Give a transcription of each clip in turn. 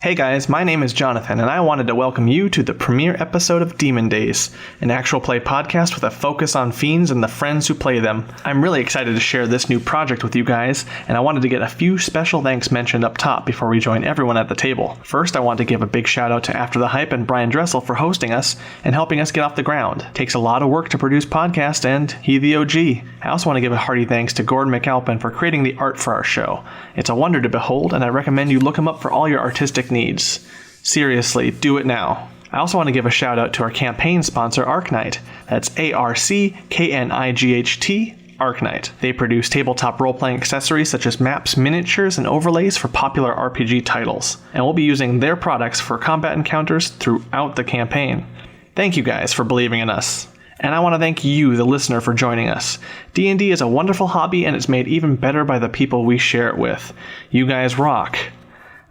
Hey guys, my name is Jonathan, and I wanted to welcome you to the premiere episode of Demon Dayz, an actual play podcast with a focus on fiends and the friends who play them. I'm really excited to share this new project with you guys, and I wanted to get a few special thanks mentioned up top before we join everyone at the table. First, I want to give a big shout out to After the Hype and Brian Dressel for hosting us and helping us get off the ground. It takes a lot of work to produce podcasts, and he the OG. I also want to give a hearty thanks to Gordon McAlpin for creating the art for our show. It's a wonder to behold, and I recommend you look him up for all your artistic needs. Seriously, do it now. I also want to give a shout out to our campaign sponsor, ArcKnight. That's ARCKNIGHT, ArcKnight. They produce tabletop role-playing accessories such as maps, miniatures, and overlays for popular RPG titles. And we'll be using their products for combat encounters throughout the campaign. Thank you guys for believing in us. And I want to thank you, the listener, for joining us. D&D is a wonderful hobby, and it's made even better by the people we share it with. You guys rock.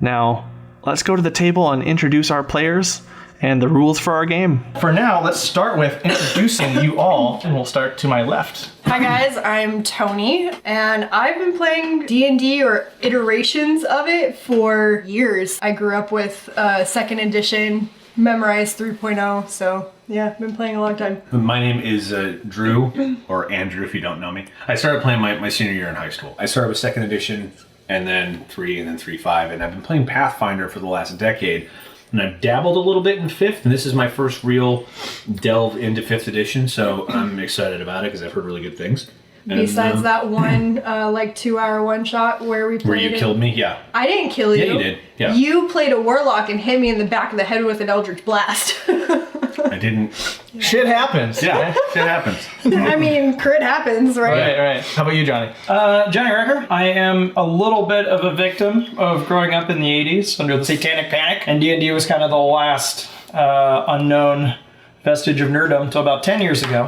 Now, let's go to the table and introduce our players and the rules for our game. For now, let's start with introducing you all, and we'll start to my left. Hi guys, I'm Tony, and I've been playing D&D or iterations of it for years. I grew up with 2nd edition, memorized 3.0, so yeah, been playing a long time. My name is Drew, or Andrew if you don't know me. I started playing my senior year in high school. I started with 2nd edition, and then 3, and then 3.5, and I've been playing Pathfinder for the last decade. And I've dabbled a little bit in 5th, and this is my first real delve into 5th edition, so I'm excited about it because I've heard really good things. And, besides that one, 2-hour one-shot where we played where you killed me? Yeah. I didn't kill you. Yeah, you did. Yeah. You played a warlock and hit me in the back of the head with an eldritch blast. I didn't. Shit happens. Yeah, shit happens. I mean, crit happens, right? Right. How about you, Johnny? Johnny Recher. I am a little bit of a victim of growing up in the 80s under the Satanic Panic, and D&D was kind of the last unknown vestige of nerddom until about 10 years ago,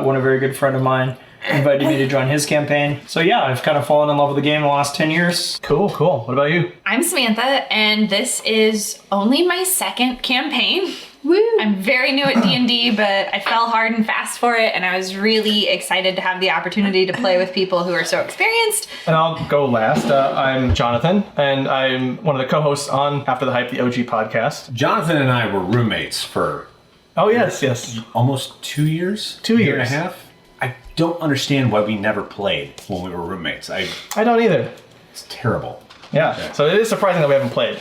when a very good friend of mine invited me to join his campaign. So yeah, I've kind of fallen in love with the game in the last 10 years. Cool. What about you? I'm Samantha, and this is only my 2nd campaign. Woo! I'm very new at D&D, but I fell hard and fast for it, and I was really excited to have the opportunity to play with people who are so experienced. And I'll go last. I'm Jonathan, and I'm one of the co-hosts on After the Hype, the OG podcast. Jonathan and I were roommates for... Oh, yes. Almost 2 years? 2 years. Year and a half? I don't understand why we never played when we were roommates. I don't either. It's terrible. Yeah, so it is surprising that we haven't played.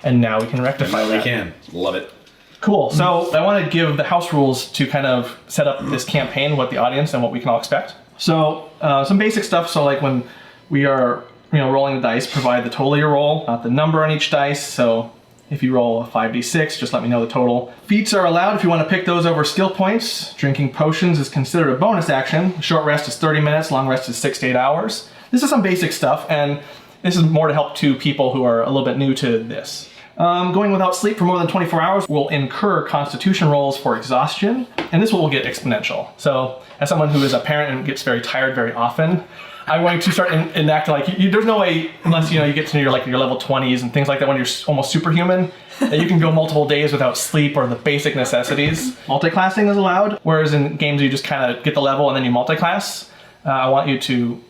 And now we can rectify that. We can. Love it. Cool. So I want to give the house rules to kind of set up this campaign, what the audience and what we can all expect. So some basic stuff. So like when we are rolling the dice, provide the total you roll, the number on each dice. So if you roll a 5d6, just let me know the total. Feats are allowed if you want to pick those over skill points. Drinking potions is considered a bonus action. Short rest is 30 minutes, long rest is 6 to 8 hours. This is some basic stuff, and this is more to help to people who are a little bit new to this. Going without sleep for more than 24 hours will incur constitution rolls for exhaustion, and this will get exponential. So as someone who is a parent and gets very tired very often, I'm going to start enacting there's no way, unless you get to your level 20s and things like that when you're almost superhuman, that you can go multiple days without sleep or the basic necessities. Multiclassing is allowed, whereas in games you just kind of get the level and then you multiclass. I want you to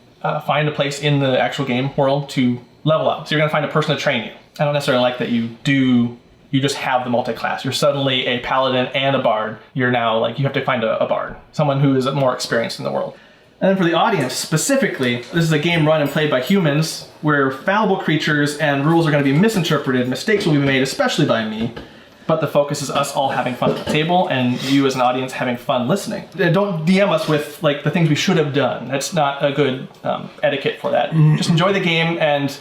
find a place in the actual game world to level up. So you're going to find a person to train you. I don't necessarily like that you just have the multi-class. You're suddenly a paladin and a bard. You're now you have to find a bard, someone who is more experienced in the world. And then for the audience specifically, this is a game run and played by humans. We're fallible creatures and rules are going to be misinterpreted. Mistakes will be made, especially by me. But the focus is us all having fun at the table and you as an audience having fun listening. Don't DM us with the things we should have done. That's not a good etiquette for that. Just enjoy the game, and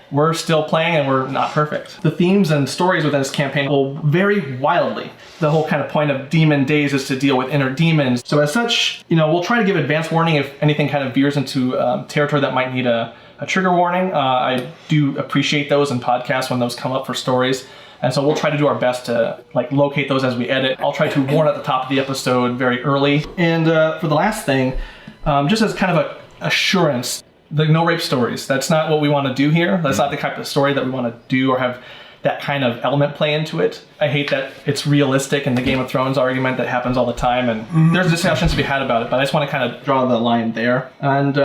we're still playing and we're not perfect. The themes and stories within this campaign will vary wildly. The whole kind of point of Demon Dayz is to deal with inner demons. So as such, we'll try to give advance warning if anything kind of veers into territory that might need a trigger warning. I do appreciate those in podcasts when those come up for stories. And so we'll try to do our best to locate those as we edit. I'll try to warn at the top of the episode very early. And for the last thing, just as kind of a assurance, the no rape stories. That's not what we want to do here. That's not the type of story that we want to do or have that kind of element play into it. I hate that it's realistic in the Game of Thrones argument that happens all the time, and there's discussions to be had about it, but I just want to kind of draw the line there. And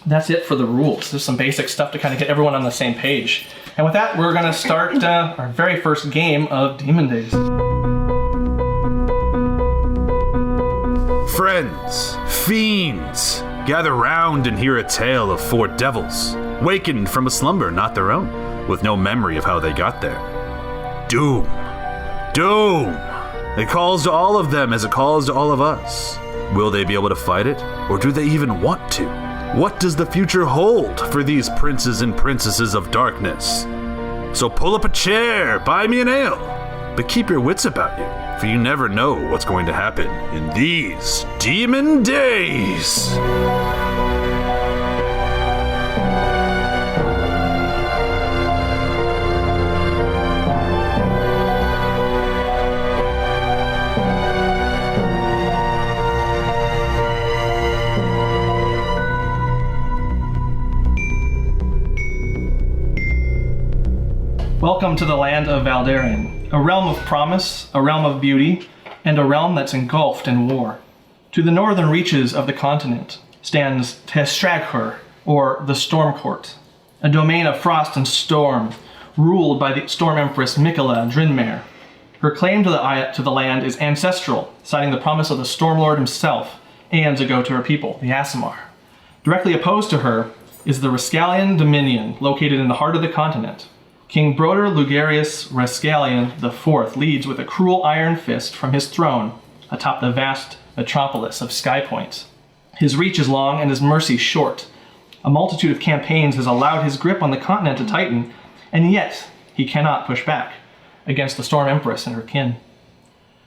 that's it for the rules. There's some basic stuff to kind of get everyone on the same page. And with that, we're going to start our very first game of Demon Days. Friends, fiends, gather round and hear a tale of 4 devils, wakened from a slumber not their own, with no memory of how they got there. Doom. Doom. It calls to all of them as it calls to all of us. Will they be able to fight it, or do they even want to? What does the future hold for these princes and princesses of darkness? So pull up a chair, buy me an ale, but keep your wits about you, for you never know what's going to happen in these Demon Days. Welcome to the land of Valderian, a realm of promise, a realm of beauty, and a realm that's engulfed in war. To the northern reaches of the continent stands Testraghur, or the Storm Court, a domain of frost and storm, ruled by the Storm Empress Mikala Drinmare. Her claim to the land is ancestral, citing the promise of the Stormlord himself aeons ago to her people, the Aasimar. Directly opposed to her is the Rascalian Dominion, located in the heart of the continent. King Broder Lugarius Rascalian IV leads with a cruel iron fist from his throne atop the vast metropolis of Skypoint. His reach is long and his mercy short. A multitude of campaigns has allowed his grip on the continent to tighten, and yet he cannot push back against the Storm Empress and her kin.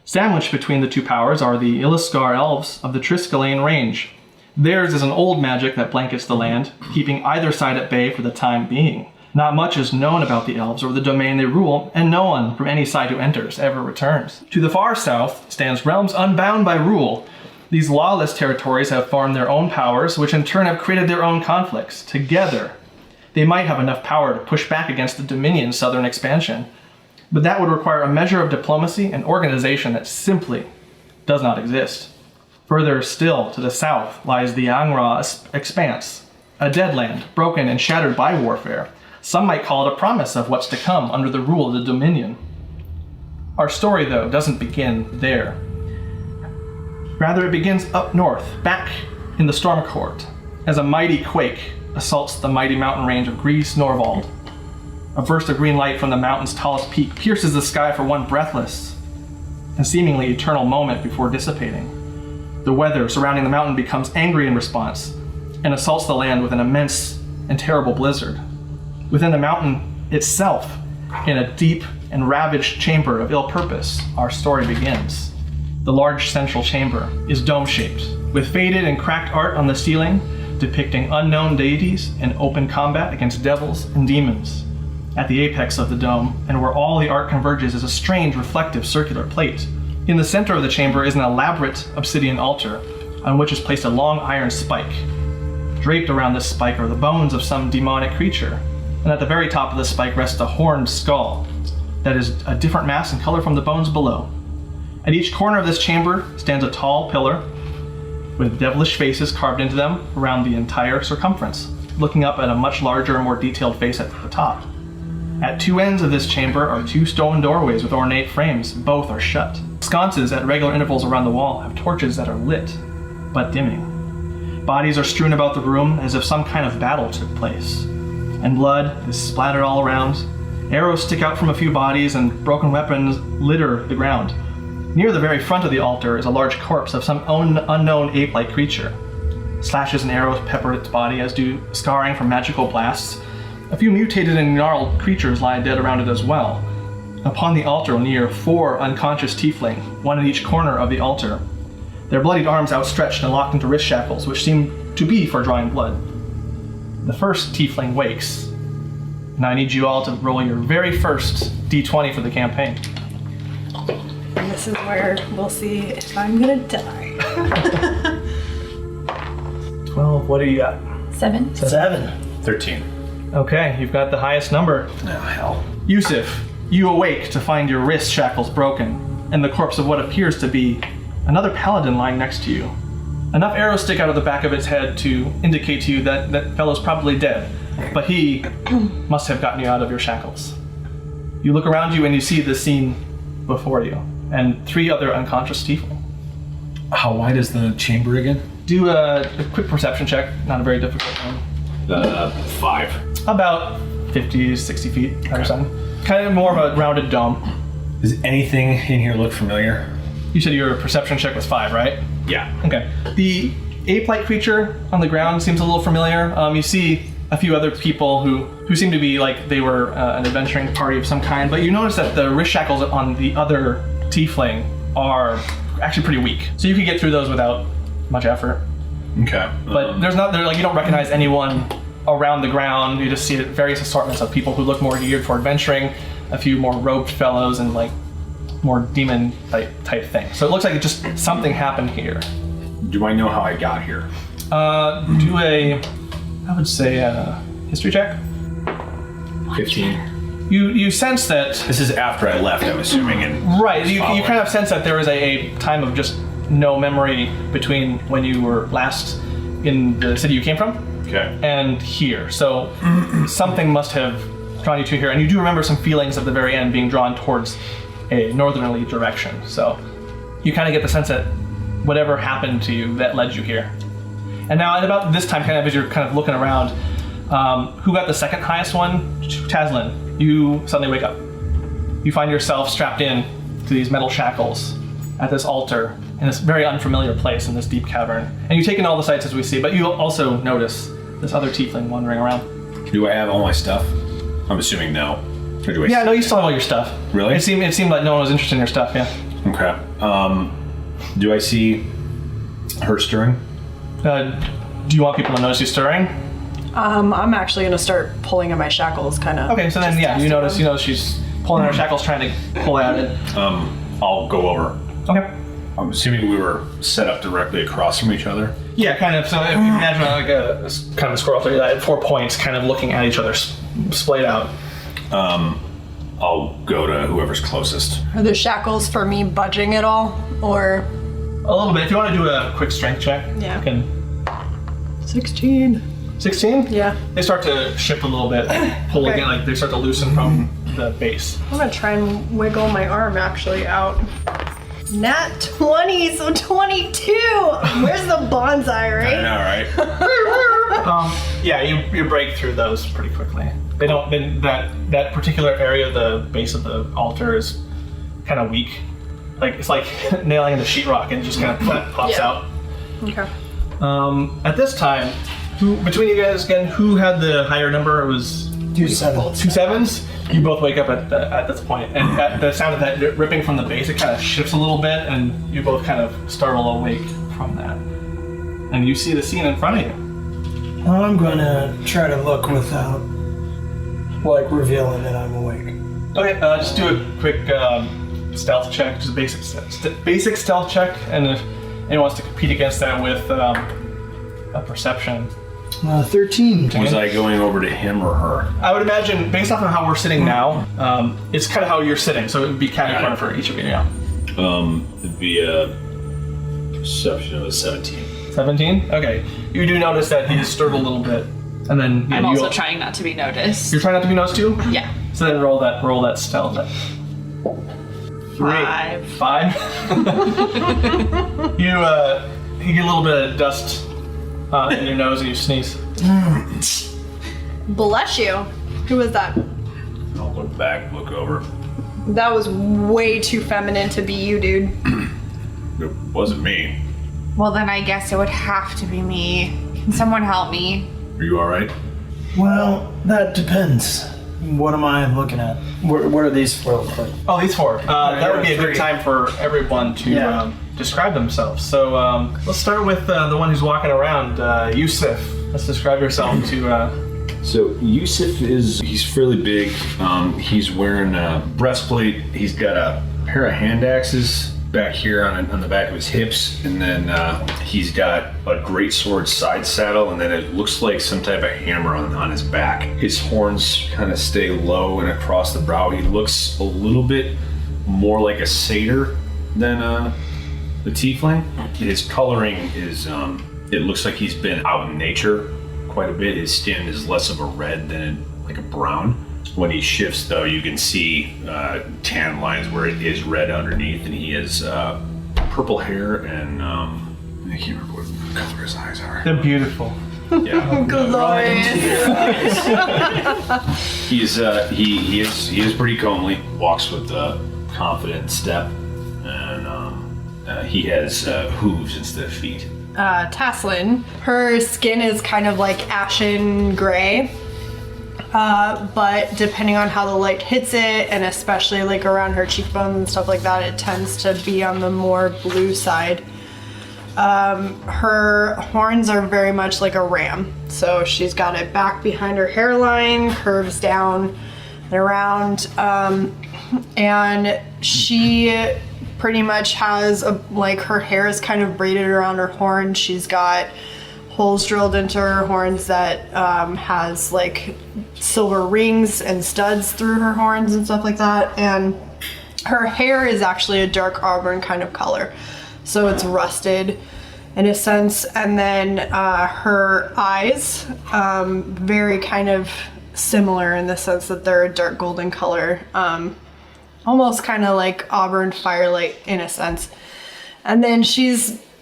Sandwiched between the two powers are the Illiskar elves of the Triskelion range. Theirs is an old magic that blankets the land, keeping either side at bay for the time being. Not much is known about the elves or the domain they rule, and no one from any side who enters ever returns. To the far south stands realms unbound by rule. These lawless territories have formed their own powers, which in turn have created their own conflicts. Together, they might have enough power to push back against the Dominion's southern expansion, but that would require a measure of diplomacy and organization that simply does not exist. Further still to the south lies the Angra Expanse, a dead land, broken and shattered by warfare. Some might call it a promise of what's to come under the rule of the Dominion. Our story, though, doesn't begin there. Rather, it begins up north, back in the Storm Court, as a mighty quake assaults the mighty mountain range of Gris Norvald. A burst of green light from the mountain's tallest peak pierces the sky for one breathless and seemingly eternal moment before dissipating. The weather surrounding the mountain becomes angry in response and assaults the land with an immense and terrible blizzard. Within the mountain itself, in a deep and ravaged chamber of ill purpose, our story begins. The large central chamber is dome-shaped, with faded and cracked art on the ceiling depicting unknown deities in open combat against devils and demons. At the apex of the dome, and where all the art converges, is a strange reflective circular plate. In the center of the chamber is an elaborate obsidian altar, on which is placed a long iron spike. Draped around this spike are the bones of some demonic creature, and at the very top of the spike rests a horned skull that is a different mass and color from the bones below. At each corner of this chamber stands a tall pillar with devilish faces carved into them around the entire circumference, looking up at a much larger and more detailed face at the top. At two ends of this chamber are 2 stone doorways with ornate frames. Both are shut. Sconces at regular intervals around the wall have torches that are lit, but dimming. Bodies are strewn about the room as if some kind of battle took place, and blood is splattered all around. Arrows stick out from a few bodies, and broken weapons litter the ground. Near the very front of the altar is a large corpse of some unknown ape-like creature. Slashes and arrows pepper its body, as do scarring from magical blasts. A few mutated and gnarled creatures lie dead around it as well. Upon the altar near 4 unconscious tiefling, one in each corner of the altar, their bloodied arms outstretched and locked into wrist shackles, which seem to be for drawing blood. The first tiefling wakes, and I need you all to roll your very first d20 for the campaign. And this is where we'll see if I'm gonna die. 12, what do you got? 7. 13. Okay, you've got the highest number. Oh, hell. Yusuf, you awake to find your wrist shackles broken, and the corpse of what appears to be another paladin lying next to you. Enough arrows stick out of the back of its head to indicate to you that that fellow's probably dead, but he must have gotten you out of your shackles. You look around you and you see the scene before you, and 3 other unconscious Tiefling. How wide is the chamber again? Do a quick perception check, not a very difficult one. 5. About 50, 60 feet, either side. Kind of more of a rounded dome. Does anything in here look familiar? You said your perception check was 5, right? Yeah. Okay. The ape-like creature on the ground seems a little familiar. You see a few other people who seem to be like they were an adventuring party of some kind, but you notice that the wrist shackles on the other tiefling are actually pretty weak. So you could get through those without much effort. Okay. But there's not, like, you don't recognize anyone around the ground. You just see various assortments of people who look more geared for adventuring, a few more robed fellows, and like more demon type thing. So it looks like just something happened here. Do I know how I got here? Do I would say a history check. 15. You sense that. This is after I left, I'm assuming. And Right, you kind of sense that there was a time of just no memory between when you were last in the city you came from and here. So something must have drawn you to here. And you do remember some feelings at the very end being drawn towards a northerly direction. So you kind of get the sense that whatever happened to you that led you here. And now at about this time, kind of as you're kind of looking around, who got the second highest one? Taslin. You suddenly wake up. You find yourself strapped in to these metal shackles at this altar in this very unfamiliar place in this deep cavern. And you take in all the sights as we see, but you also notice this other tiefling wandering around. Do I have all my stuff? I'm assuming no. Or do I Yeah, no, you still have all your stuff. Really? It seemed like no one was interested in your stuff, yeah. Okay. Do I see her stirring? Do you want people to notice you stirring? I'm actually gonna start pulling at my shackles, kind of. Okay, so then yeah, you notice she's pulling at her shackles, trying to pull at it. I'll go over. Okay. I'm assuming we were set up directly across from each other. Yeah, kind of. So if you imagine like a kind of scroll through that at 4 points, kind of looking at each other, splayed out. I'll go to whoever's closest. Are the shackles for me budging at all, or? A little bit. If you want to do a quick strength check, Yeah. you can. 16. 16? Yeah. They start to shift a little bit, pull Okay. again, like they start to loosen from the base. I'm gonna try and wiggle my arm actually out. Nat 20, so 22. Where's the bonsai, right? I know, right? Yeah, you break through those pretty quickly. They don't. That particular area, the base of the altar is kind of weak. Like it's like nailing into sheetrock and it just kind of pops Yeah. out. Okay. At this time, between you guys again, who had the higher number? It was 2 7s. 2 7s. You both wake up at this point, and at the sound of that ripping from the base, it kind of shifts a little bit, and you both kind of startle awake from that. And you see the scene in front of you. I'm gonna try to look without, like, revealing that I'm awake. Okay, just do a quick stealth check, just a basic stealth check, and if anyone wants to compete against that with a perception. 13. Was I going over to him or her? I would imagine, based off of how we're sitting now, it's kind of how you're sitting, so it would be catty-corner for each of you, yeah. It'd be a perception of a 17. 17? Okay. You do notice that he is stirred a little bit, and then I'm also trying not to be noticed. You're trying not to be noticed too? Yeah. So then roll that stealth. 5. 5? You get a little bit of dust in your nose and you sneeze. Bless you. Who was that? I'll look back, look over. That was way too feminine to be you, dude. It wasn't me. Well, then I guess it would have to be me. Can someone help me? Are you alright? Well, that depends. What am I looking at? What are these for? Oh, these 4. That would be a good 3. time for everyone to describe themselves. So let's start with the one who's walking around, Yusuf. Let's describe yourself to... So Yusuf he's fairly big. He's wearing a breastplate. He's got a pair of hand axes back here on the back of his hips, and then he's got a great sword side saddle, and then it looks like some type of hammer on his back. His horns kind of stay low and across the brow. He looks a little bit more like a satyr than The Tiefling, his coloring is, it looks like he's been out in nature quite a bit. His skin is less of a red than like a brown. When he shifts, though, you can see tan lines where it is red underneath, and he has purple hair and I can't remember what color his eyes are. They're beautiful. Yeah, Glorious. he is pretty comely. Walks with a confident step, and he has hooves instead of feet. Taslin, her skin is kind of like ashen gray. But depending on how the light hits it, and especially like around her cheekbones and stuff like that, it tends to be on the more blue side. Her horns are very much like a ram. So she's got it back behind her hairline, curves down and around. And she pretty much has like her hair is kind of braided around her horn. She's got holes drilled into her horns that has like silver rings and studs through her horns and stuff like that. And her hair is actually a dark auburn kind of color, so it's rusted in a sense. And then her eyes, very kind of similar in the sense that they're a dark golden color, almost kind of like auburn firelight in a sense. And then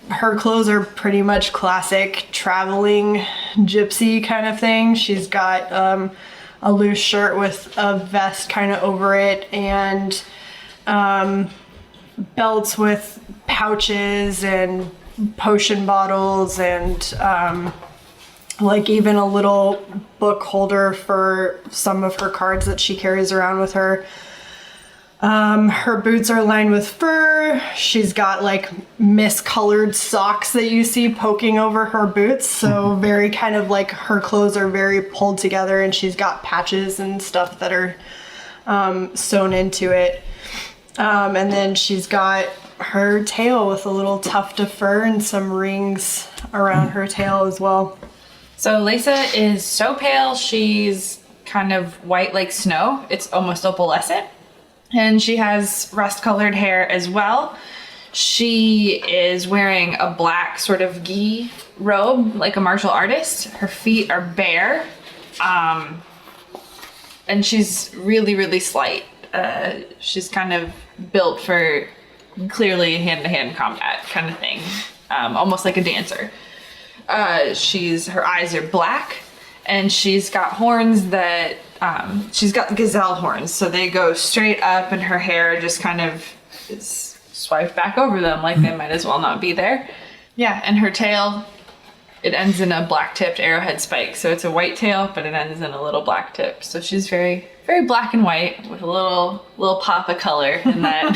her clothes are pretty much classic traveling gypsy kind of thing. She's got a loose shirt with a vest kind of over it, and belts with pouches and potion bottles, and like even a little book holder for some of her cards that she carries around with her. Her boots are lined with fur. She's got like miscolored socks that you see poking over her boots. So very kind of like her clothes are very pulled together, and she's got patches and stuff that are sewn into it. And then she's got her tail with a little tuft of fur and some rings around her tail as well. So Lisa is so pale, she's kind of white like snow. It's almost opalescent. And she has rust-colored hair as well. She is wearing a black sort of gi robe, like a martial artist. Her feet are bare. And she's really, really slight. She's kind of built for clearly hand-to-hand combat kind of thing. Almost like a dancer. Her eyes are black, and she's got horns that she's got gazelle horns, so they go straight up, and her hair just kind of is swiped back over them like they might as well not be there. Yeah, and her tail, it ends in a black-tipped arrowhead spike, so it's a white tail, but it ends in a little black tip. So she's very, very black and white with a little pop of color in that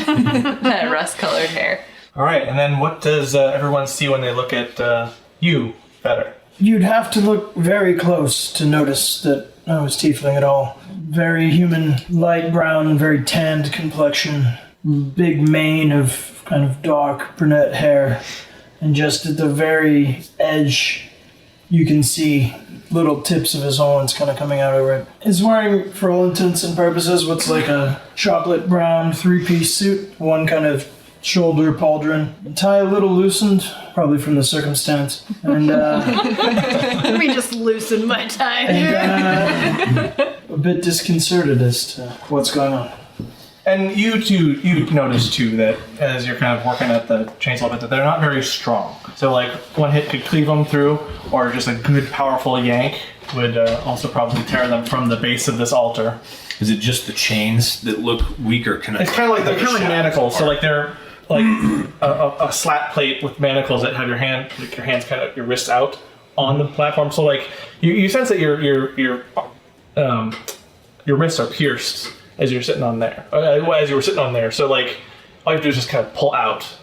that rust-colored hair. All right, and then what does everyone see when they look at you better? You'd have to look very close to notice that I was tiefling at all. Very human, light brown, very tanned complexion, big mane of kind of dark brunette hair, and just at the very edge you can see little tips of his horns kind of coming out over it. He's wearing, for all intents and purposes, what's like a chocolate brown three-piece suit, one kind of shoulder pauldron, tie a little loosened, probably from the circumstance, and Let me just loosen my tie. a bit disconcerted as to what's going on. And you notice too that as you're kind of working at the chainsaw bit, that they're not very strong. So like one hit could cleave them through, or just a good powerful yank would also probably tear them from the base of this altar. Is it just the chains that look weak, or can I? It's kind of like they're kind of like manacles. So like they're like a slat plate with manacles that have your hands kind of your wrists out on the platform. So like you sense that your wrists are pierced as you're sitting on there. As you were sitting on there. So like all you have to do is just kind of pull out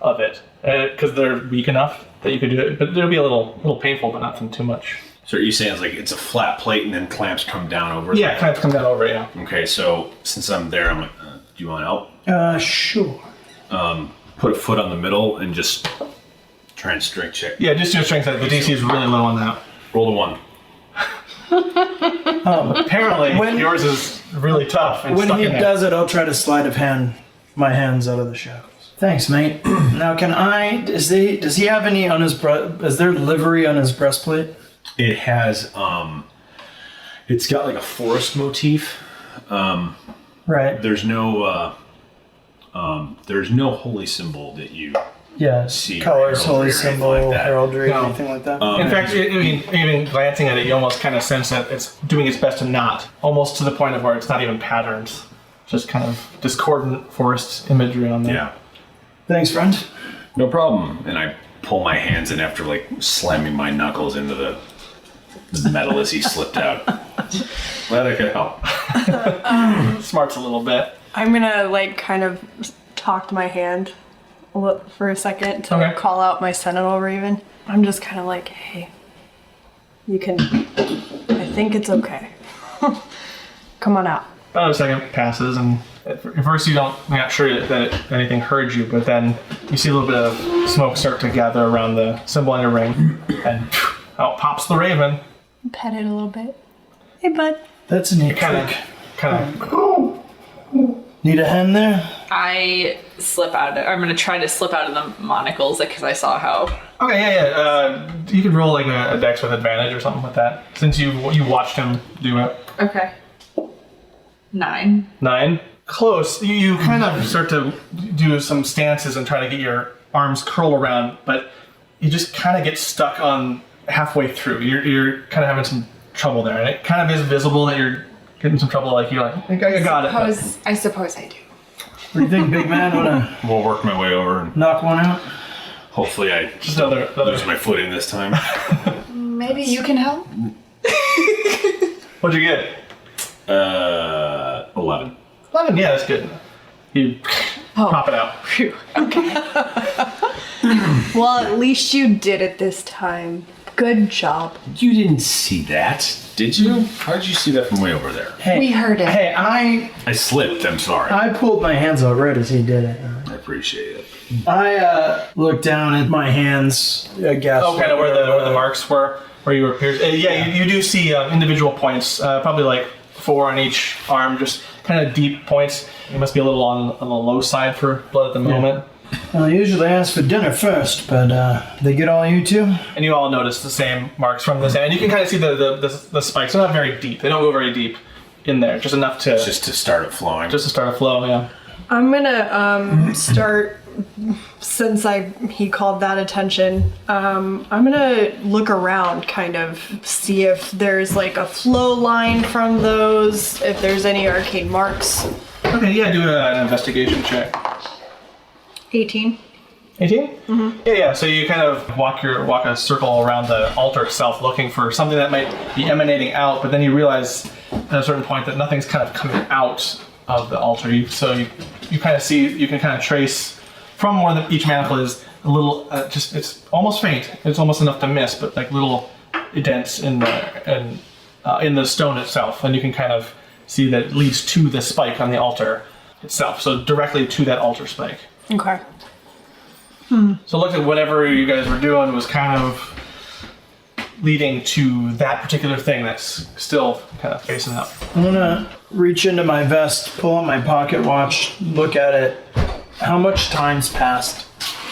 of it because they're weak enough that you could do it. But it'll be a little painful, but nothing too much. So are you saying it's like it's a flat plate and then clamps come down over it? Yeah, clamps come down over it. Yeah. Okay, so since I'm there, I'm like, do you want help? Sure. Put a foot on the middle and just try and strength check. Yeah, just your strength. The DC is really low on that. Roll the 1. Apparently, yours is really tough. And When stuck he in there. does it, I'll try to sleight of hand my hands out of the shackles. Thanks, mate. Now, does he have any on his is there livery on his breastplate? It has, it's got like a forest motif. Right. There's no holy symbol that you see. Colors, holy symbol, like that. heraldry, No. anything like that. In fact, even glancing at it, you almost kind of sense that it's doing its best to not, almost to the point of where it's not even patterned. Just kind of discordant forest imagery on there. Yeah. Thanks, friend. No problem. And I pull my hands in after like slamming my knuckles into the metal as he slipped out. Glad I could help. Smarts a little bit. I'm gonna like kind of talk to my hand for a second to Okay. call out my Sentinel Raven. I'm just kind of like, hey, you can. I think it's okay. Come on out. About a second passes, and at first you're not sure that anything heard you, but then you see a little bit of smoke start to gather around the symbol on your ring, and out pops the raven. Pet it a little bit. Hey, bud. That's a neat Kind trick. of. Need a hand there? I slip out. I'm gonna try to slip out of the monocles because I saw how. Okay, yeah. You could roll like a dex with advantage or something with that, since you watched him do it. Okay. 9. 9. Close. You kind of start to do some stances and try to get your arms curl around, but you just kind of get stuck on halfway through. You're kind of having some trouble there, and it kind of is visible that you're getting some trouble. Like you're like, I think I got it. I suppose I do. What do you think, big man? Wanna We'll work my way over and knock one out? hopefully I Just another. lose my footing this time. Maybe you can help. What'd you get? 11. 11. Yeah, that's good. You pop it out. Phew. Okay. Well, at least you did it this time. Good job. You didn't see that, did you? How did you see that from way over there? Hey, We heard it. Hey, I slipped, I'm sorry. I pulled my hands out right as he did it. I appreciate it. I looked down at my hands. I guess. Oh, kind of where the marks were, where you were pierced. Yeah, you do see individual points, probably like 4 on each arm, just kind of deep points. You must be a little on the low side for blood at the moment. Well, I usually ask for dinner first, but they get all you two? And you all notice the same marks from this, and you can kind of see the spikes. They're not very deep. They don't go very deep in there, just enough to Just to start it flowing. just to start a flow. Yeah. I'm gonna start, since he called that attention, I'm gonna look around, kind of see if there's like a flow line from those, if there's any arcane marks. Okay. Yeah. Do an investigation check. 18. 18? Mm-hmm. Yeah. So you kind of walk a circle around the altar itself, looking for something that might be emanating out, but then you realize at a certain point that nothing's kind of coming out of the altar. You kind of see, you can kind of trace from where each manacle is a little, it's almost faint. It's almost enough to miss, but like little dents in the stone itself, and you can kind of see that it leads to the spike on the altar itself. So directly to that altar spike. Okay. So look at whatever you guys were doing was kind of leading to that particular thing that's still kind of facing up. I'm gonna reach into my vest, pull out my pocket watch, look at it. How much time's passed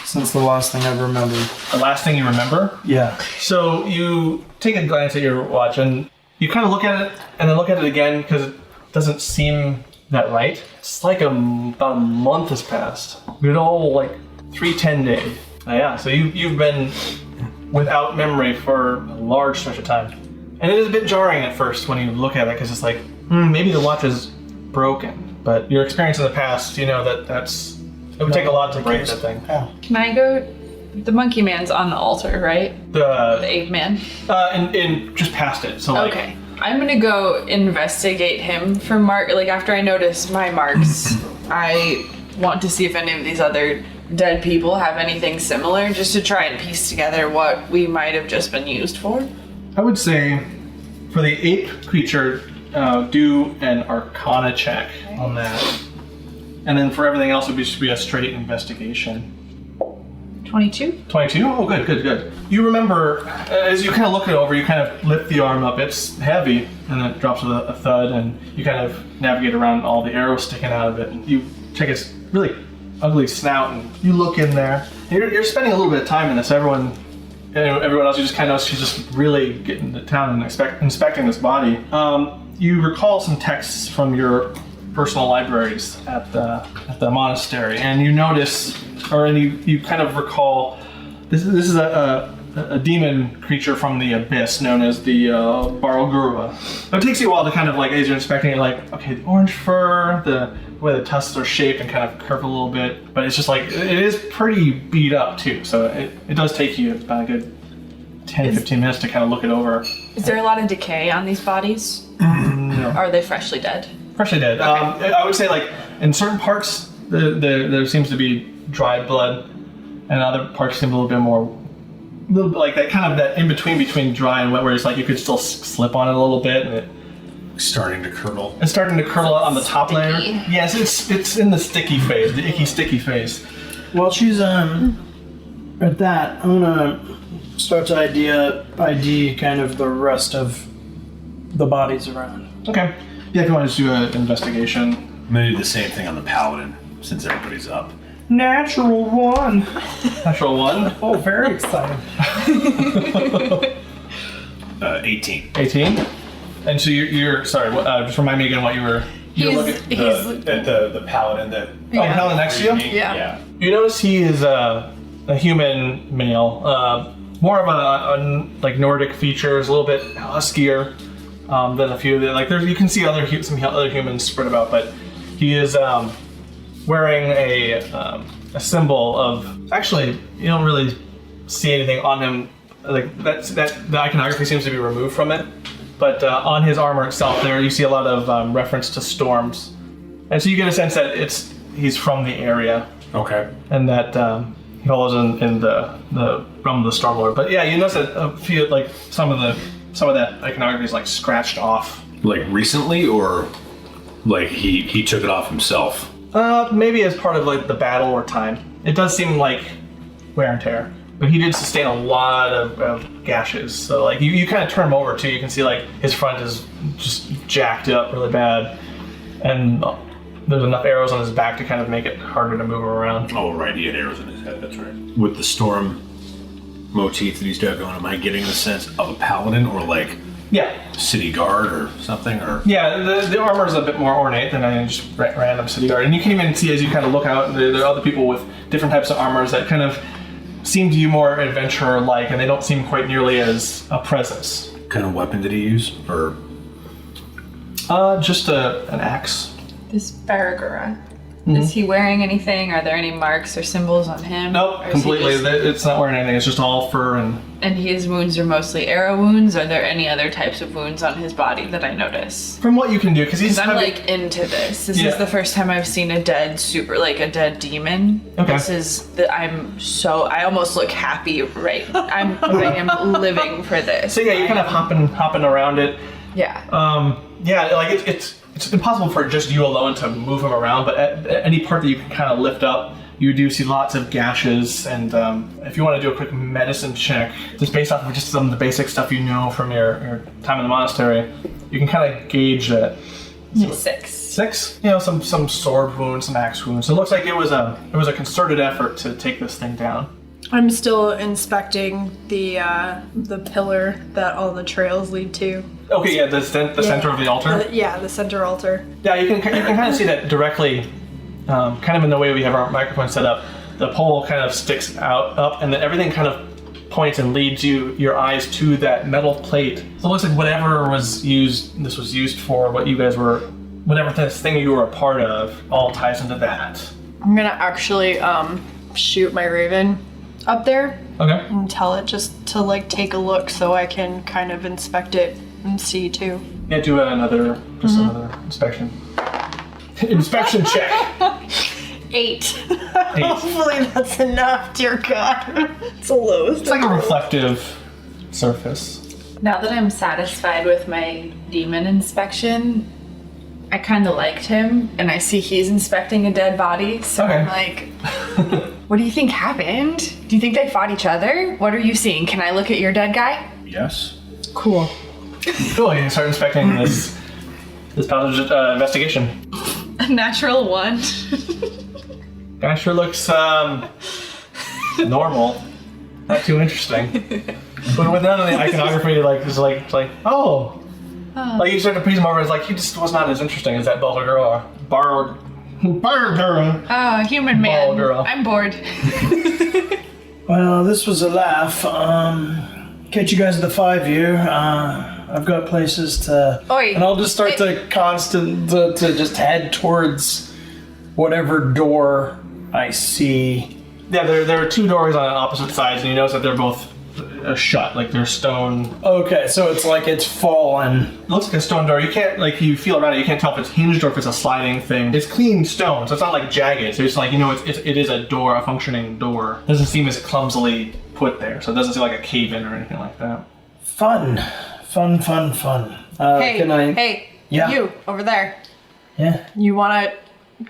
since the last thing I remembered? The last thing you remember? Yeah. So you take a glance at your watch and you kind of look at it and then look at it again because it doesn't seem that right. It's like about a month has passed. Good old like 310 day. Yeah, so you've been without memory for a large stretch of time. And it is a bit jarring at first when you look at it because it's like, maybe the watch is broken. But your experience in the past, you know it would take a lot to break that thing. Can I go? The monkey man's on the altar, right? The ape man. And just past it. So like, Okay. I'm gonna go investigate him for like after I notice my marks, I want to see if any of these other dead people have anything similar, just to try and piece together what we might have just been used for. I would say for the ape creature, do an Arcana check on that. And then for everything else, it would just be a straight investigation. 22? 22? Oh, good. You remember, as you kind of look it over, you kind of lift the arm up. It's heavy, and then it drops with a thud, and you kind of navigate around all the arrows sticking out of it. And you check it's really ugly snout, and you look in there. You're spending a little bit of time in this. Everyone else, you just kind of know she's just really getting to town and inspecting this body. You recall some texts from your personal libraries at the monastery, and you notice, you kind of recall, this is a demon creature from the abyss known as the Barogura. It takes you a while to kind of like, as you're inspecting it, like, okay, the orange fur, the way the tusks are shaped and kind of curve a little bit, but it's just like, it is pretty beat up too, so it does take you about a good 10-15 minutes to kind of look it over. Is there a lot of decay on these bodies? No. Are they freshly dead? Freshly dead. Okay. I would say like in certain parts there seems to be dried blood, and other parts seem a little bit like that kind of that in between dry and wet, where it's like you could still slip on it a little bit, and It's starting to curdle. it's starting to curdle on the top layer. Sticky. Yes, it's in the sticky phase, the icky sticky phase. While she's at that, I'm gonna start to ID kind of the rest of the bodies around. Okay. Yeah, if you want to do an investigation. I'm gonna do the same thing on the paladin since everybody's up. Natural 1. Natural 1. Oh, very excited. 18. 18. And so you're sorry. Just remind me again what you were. You're looking. The paladin that. Oh, the paladin next to you. Yeah. You notice he is a human male, more of a like Nordic features, a little bit huskier than a few of the, like there's, you can see some other humans spread about, but he is wearing a symbol of, actually you don't really see anything on him, like the iconography seems to be removed from it, but on his armor itself there you see a lot of reference to storms, and so you get a sense that he's from the area. Okay. And that he follows in the realm of the Stormlord. But yeah, you notice that a few, like some of that iconography is like scratched off. Like recently, or like he took it off himself? Maybe as part of like the battle or time. It does seem like wear and tear. But he did sustain a lot of gashes. So like you kind of turn him over too. You can see like his front is just jacked up really bad, and there's enough arrows on his back to kind of make it harder to move him around. Oh, right, he had arrows in his head, that's right. With the storm motif that he's got going, am I getting the sense of a paladin or like Yeah. city guard or something? Or Yeah, the armor is a bit more ornate than a just random city guard. And you can even see as you kind of look out, there are other people with different types of armors that kind of seem to you more adventurer-like, and they don't seem quite nearly as a presence. what kind of weapon did he use? Or Just an axe. This Baragura. Is he wearing anything? Are there any marks or symbols on him? Nope, Or is he completely. just- It's not wearing anything. It's just all fur and. And his wounds are mostly arrow wounds. Are there any other types of wounds on his body that I notice? From what you can do, because he's. I'm heavy- like into this. This Yeah. is the first time I've seen a dead demon. Okay. This is I almost look happy, right? I am living for this. So yeah, you're kind of hopping around it. Yeah. Yeah, like it's impossible for just you alone to move him around, but at any part that you can kind of lift up, you do see lots of gashes. And if you want to do a quick medicine check, just based off of just some of the basic stuff you know from your time in the monastery, you can kind of gauge that. 6. 6, you know, some sword wounds, some axe wounds. So it looks like it was a concerted effort to take this thing down. I'm still inspecting the pillar that all the trails lead to. Okay, yeah, the center of the altar. The center altar. Yeah, you can kind of see that directly, kind of in the way we have our microphone set up. The pole kind of sticks up, and then everything kind of points and leads your eyes to that metal plate. So it looks like whatever was used for, what you guys were, whatever this thing you were a part of, all ties into that. I'm gonna actually shoot my raven up there Okay. and tell it just to like take a look so I can kind of inspect it and see too. Yeah, do another inspection. Inspection check. 8. Hopefully that's enough, dear God. It's the lowest. It's like a reflective surface. Now that I'm satisfied with my demon inspection, I kind of liked him, and I see he's inspecting a dead body, so Okay. I'm like, what do you think happened? Do you think they fought each other? What are you seeing? Can I look at your dead guy? yes. Cool. Cool, you start inspecting this paladin's investigation. A natural 1. Guy sure looks normal. Not too interesting. But with none of the iconography, like, it's like, oh. Like, you start to piece him over, it's like, he just was not as interesting as that Valderian. Oh, human man. Girl. I'm bored. Well, this was a laugh. Catch you guys at the 5 year. I've got places to... Oi. And I'll just start to just head towards whatever door I see. Yeah, there are 2 doors on opposite sides, and you notice that they're both shut, like they're stone. Okay, so it's like it's fallen. It looks like a stone door. You can't, like, you feel around it, you can't tell if it's hinged or if it's a sliding thing. It's clean stone, so it's not like jagged. So it's like, you know, it is a door, a functioning door. It doesn't seem as clumsily put there, so it doesn't seem like a cave-in or anything like that. Fun. Hey, can I... hey, Yeah. you over there. Yeah, You want to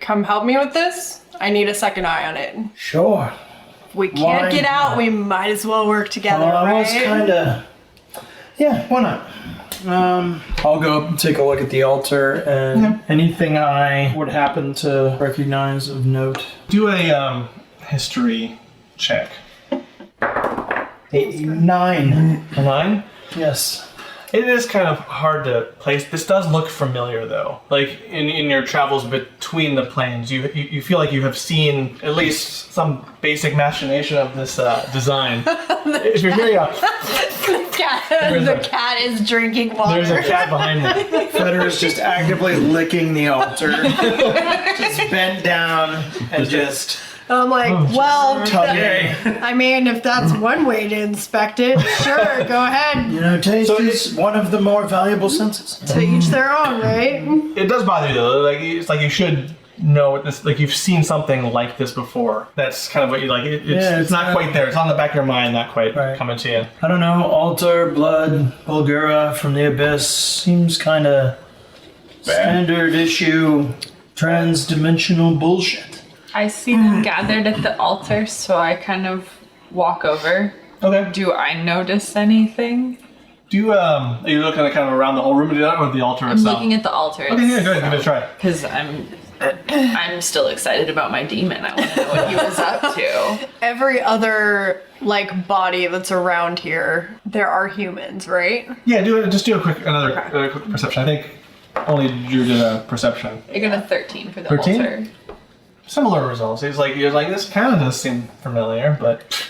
come help me with this? I need a second eye on it. sure. If we can't Why get out, not? we might as well work together, I right? was kinda... Yeah, why not? I'll go up and take a look at the altar and anything I would happen to recognize of note. Do a history check. 9. A 9? Yes. It is kind of hard to place. This does look familiar, though. Like, in your travels between the planes, you feel like you have seen at least some basic machination of this design. If you're hearing The cat is drinking water. there's a cat behind me. Fetter is just actively licking the altar. Just bent down and just... I'm like, well, tugging. I mean, if that's one way to inspect it, sure, go ahead. You know, taste is one of the more valuable senses. To each their own, right? It does bother you, though. Like, it's like you should know what this... Like, you've seen something like this before. That's kind of what you like. It's not quite there. It's on the back of your mind, not quite coming to you. I don't know, altar, blood, Bulgura from the abyss seems kind of standard issue, trans-dimensional bullshit. I see them gathered at the altar, so I kind of walk over. Okay. Do I notice anything? Are you looking at kind of around the whole room or the altar I'm itself? looking at the altar. Okay, yeah, go ahead, give it a try. Because I'm still excited about my demon. I want to know what he was up to. Every other, like, body that's around here, there are humans, right? Yeah, just do another quick perception. I think only Drew did a perception. I got a 13 for the 13? altar. Similar results. You're like, this kind of does seem familiar, but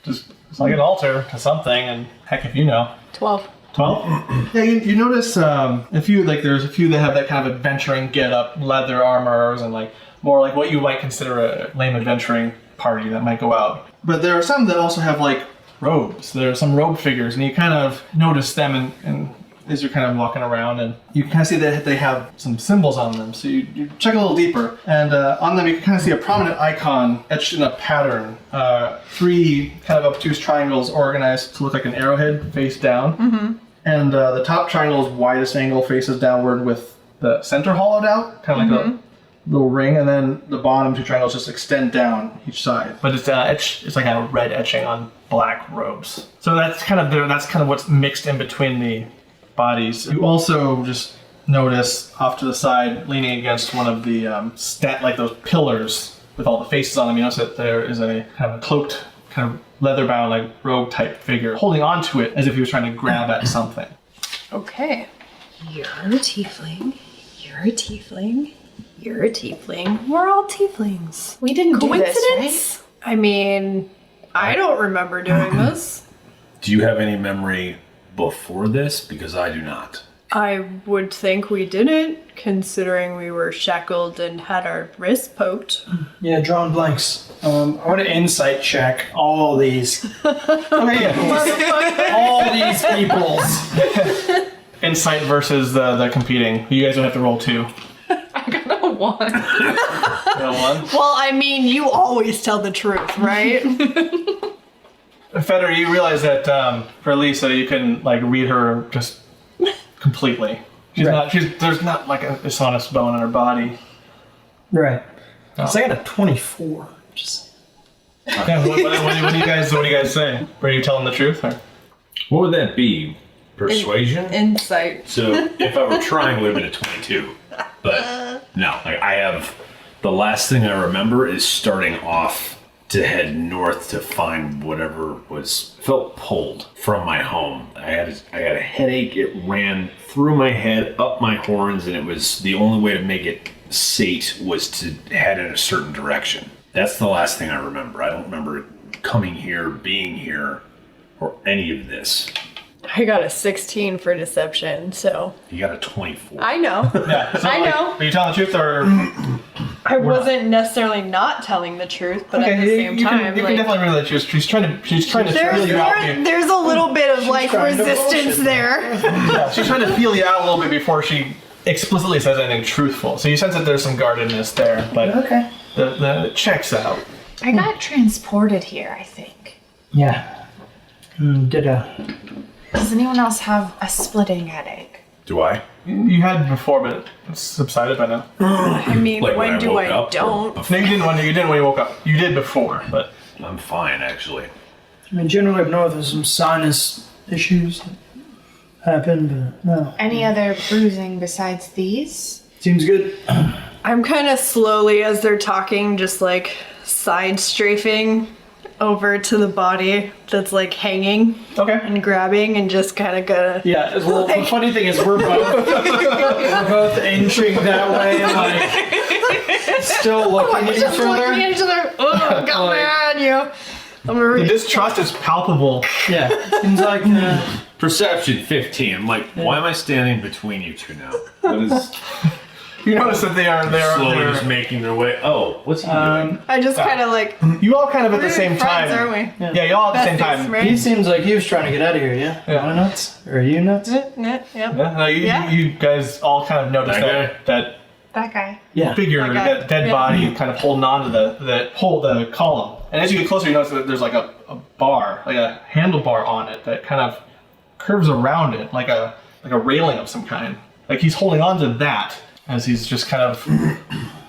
just it's like an altar to something, and heck if you know. 12. 12? Yeah, you notice there's a few that have that kind of adventuring get-up, leather armors, and like more like what you might consider a lame adventuring party that might go out. But there are some that also have like robes. There are some robe figures, and you kind of notice them and as you're kind of walking around, and you can kind of see that they have some symbols on them. So you check a little deeper, and on them you can kind of see a prominent icon etched in a pattern. 3 kind of obtuse triangles organized to look like an arrowhead face down. Mm-hmm. And the top triangle's widest angle faces downward with the center hollowed out, kind of like a little ring, and then the bottom 2 triangles just extend down each side. But it's etched, it's like a red etching on black robes. So that's kind of what's mixed in between the bodies. You also just notice off to the side, leaning against one of the like those pillars with all the faces on them, you notice that there is a kind of a cloaked, kind of leather-bound, like robe type figure holding onto it as if he was trying to grab at something. Okay. You're a tiefling. You're a tiefling. You're a tiefling. We're all tieflings. We didn't do this, Coincidence? I mean, I don't remember doing this. Do you have any memory before this? Because I do not. I would think we didn't, considering we were shackled and had our wrists poked. Yeah, drawing blanks. I want to insight check all these. All these peoples. Insight versus the competing. You guys would have to roll 2. I got a 1. You know, 1? Well, I mean, you always tell the truth, right? Feder, you realize that for Lisa, you can like read her just completely. There's not like a dishonest bone in her body. Right. So I got a 24. Just... Yeah, what do you guys say? Were you telling the truth? Or? What would that be? Persuasion? Insight. So if I were trying, it would have been a 22. But no, like I have The last thing I remember is starting off to head north to find whatever felt pulled from my home. I had a headache. It ran through my head, up my horns, and it was the only way to make it sate was to head in a certain direction. That's the last thing I remember. I don't remember coming here, being here, or any of this. I got a 16 for deception, so. You got a 24. I know. Yeah. So, I know. Are you telling the truth or? I wasn't necessarily not telling the truth, but at the same time, you can definitely read that she's trying to feel you out. there's a little bit of like trying to resistance bullshit. there. Yeah, she's trying to feel you out a little bit before she explicitly says anything truthful. So you sense that there's some guardedness there, but Okay. the checks out. I got transported here, I think. Yeah. Ditto. Does anyone else have a splitting headache? Do I? You had before, but it's subsided by now. I mean, Like when when I do woke I up or don't? before? No, you didn't when you woke up. You did before, but I'm fine, actually. I mean, generally I've known there's some sinus issues that happen, but no. Any other bruising besides these? Seems good. I'm kind of slowly, as they're talking, just like side strafing over to the body that's like hanging okay. and grabbing and just kind of gonna. Yeah, well, the funny thing is we're both inching that way and like still looking at each other. Oh, come on, you. I'm gonna The distrust is palpable. Yeah, seems like Perception 15. I'm like, why am I standing between you two now? What is You notice that slowly just they're making their way? Oh, what's he doing? I just kind of like. you all kind of at the We're same friends, time. aren't we? Yeah, you all at the same Besties, time. right? he seems like he was trying to get out of here. Yeah. Yeah. Am I nuts? Or are you nuts? Yep. Yeah, no, Yeah. you guys all kind of noticed That that That guy. Yeah. figure, Okay. that dead Yeah. body kind of holding on to the column. And as you get closer, you notice that there's like a bar, like a handlebar on it that kind of curves around it, like a railing of some kind. Like he's holding on to that as he's just kind of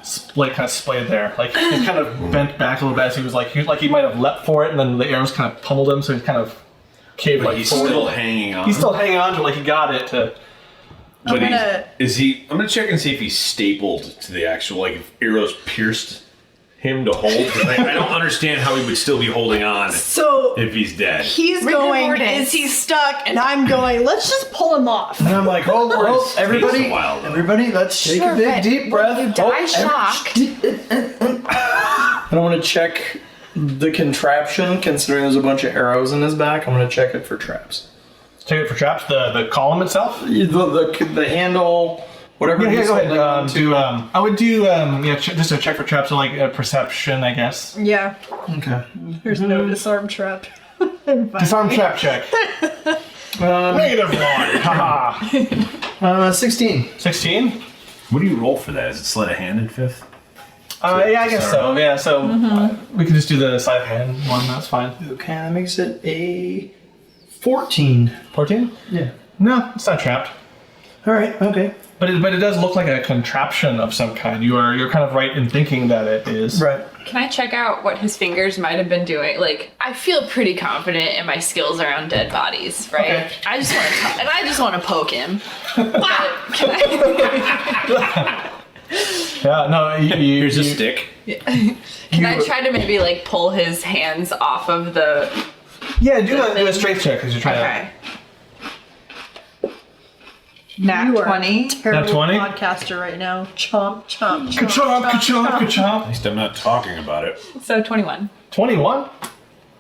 splayed there. Like he's kind of bent back a little bit as he was like he might have leapt for it, and then the arrows kind of pummeled him, so he's kind of caved But like he's forward. still hanging on. He's still hanging on to it, like he got it to. But gonna- is he? I'm gonna check and see if he's stapled to the actual, like if arrows pierced him to hold. 'Cause I don't understand how he would still be holding on So if he's dead. he's Rigor going, mortis. is he stuck? And I'm going, let's just pull him off. And I'm like, oh, Takes a everybody, while, though. everybody, let's take Sure, a big but deep breath. You die shocked. I don't want to check the contraption, considering there's a bunch of arrows in his back. I'm going to check it for traps. Take it for traps. The column itself. The handle, whatever. Yeah, he's go ahead. holding on to. I would do just a check for traps, so like perception, I guess. Yeah, Okay. there's no disarm trap. Disarm trap check. Negative 1. Haha. 16. 16. What do you roll for that? Is it sleight of hand in fifth? Yeah, I guess so. Yeah, so we can just do the sleight of hand one. That's fine. Okay, that makes it a 14. 14. Yeah. No, it's not trapped. All right. Okay. But it does look like a contraption of some kind. You're kind of right in thinking that it is. Right. Can I check out what his fingers might have been doing? Like, I feel pretty confident in my skills around dead bodies, right? Okay. I just want to poke him. But can I, Yeah. No. Here's a stick. can I try to maybe like pull his hands off of the? Yeah. Do a strength check because you're trying Okay. Nat You are 20. Terrible 20? podcaster right now. Chomp, chomp, chomp. to. Ka-chomp, ka-chomp, ka-chomp. At least I'm not talking about it. So 21. 21?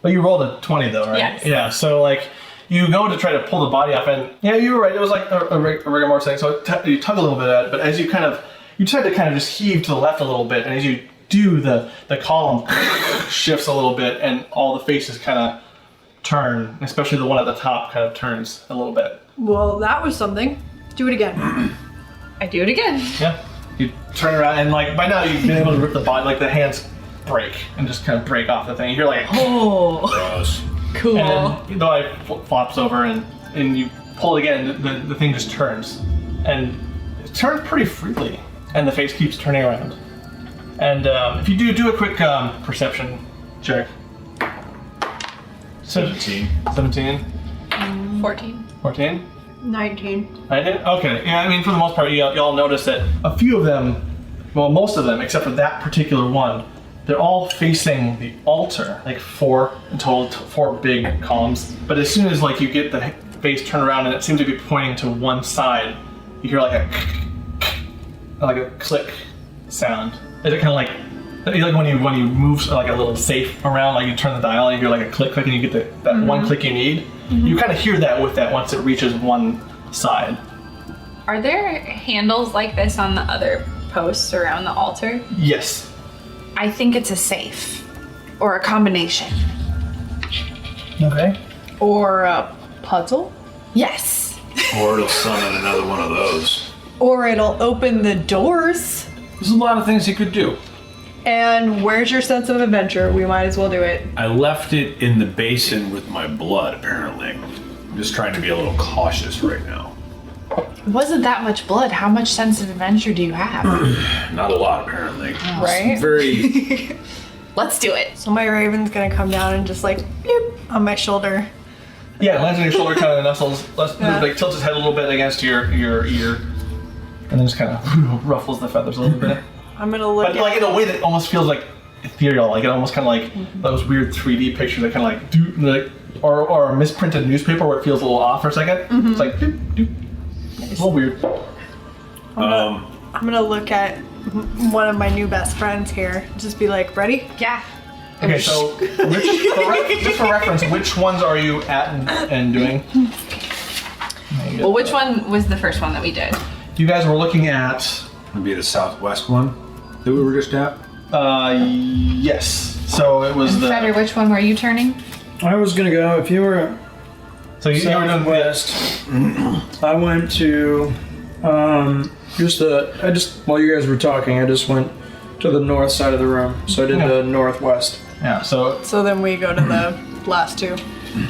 But you rolled a 20 though, right? Yes. Yeah, so like, you go to try to pull the body off and, yeah, you were right, it was like a rigor mortis thing, so you tug a little bit at it, but as you decide to kind of just heave to the left a little bit, and as you do, the column shifts a little bit, and all the faces kind of turn, especially the one at the top kind of turns a little bit. Well, that was something. Do it again. I do it again. Yeah. You turn around, and like, by now you've been able to rip the body, like the hands break, and just kind of break off the thing. You hear like, Oh, Gross. cool. and then the body flops over, and you pull it again, and the thing just turns. And it turns pretty freely, and the face keeps turning around. And if you do a quick perception check. 17. 17? 14. 14? 19. 19? Okay, yeah, I mean, for the most part, y'all notice that a few of them well, most of them, except for that particular one, they're all facing the altar, like 4 in total, 4 big columns. But as soon as like you get the face turned around and it seems to be pointing to one side, you hear like a click sound. Is it kind of like when you move like a little safe around, like you turn the dial and you hear like a click and you get that one click you need? You kind of hear that with that once it reaches one side. Are there handles like this on the other posts around the altar? Yes. I think it's a safe. Or a combination. Okay. Or a puzzle? Yes. Or it'll summon another one of those. Or it'll open the doors. There's a lot of things you could do. And where's your sense of adventure? We might as well do it. I left it in the basin with my blood, apparently. I'm just trying to be a little cautious right now. It wasn't that much blood. How much sense of adventure do you have? Not a lot, apparently. Right? Very... Let's do it. So my raven's gonna come down and just like, bloop, on my shoulder. Yeah, it lands on your shoulder, kind of nestles, like tilts its head a little bit against your ear, and then just kind of ruffles the feathers a little bit. I'm gonna look But like in a way that almost feels like ethereal, like it almost kind of like those weird 3D pictures that kind of like do, like, or a misprinted newspaper where it feels a little off for a second. It's like doop doop. It's a little weird. I'm gonna look at one of my new best friends here. Just be like, ready? Yeah. Okay, so just for reference, which ones are you at and doing? Well, which one was the first one that we did? You guys were looking at. Would be the southwest one that we were just at? Yes. So it was the. Feder, which one were you turning? I was gonna go, if you were So you were doing southwest, I went to, while you guys were talking, I just went to the north side of the room. So I did the northwest. Yeah. So then we go to the last two.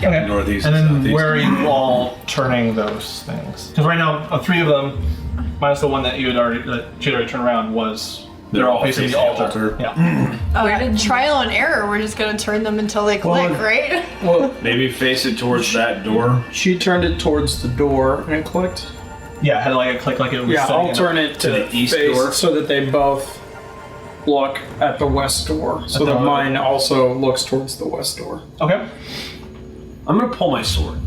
okay. Northeast And and then southeast. where are you all turning those things? Because right now, 3 of them, minus the one that she'd already turned around, was they're all facing the altar. Yeah. Oh, yeah. Trial and error. We're just gonna turn them until they click, Well, right? Well, Maybe face it towards that door. she turned it towards the door and it clicked. Yeah. Had like a click like it was. Yeah, sitting I'll in turn it to the east face door? so that they both look at the west door. So that mine also looks towards the west door. Okay. I'm gonna pull my sword.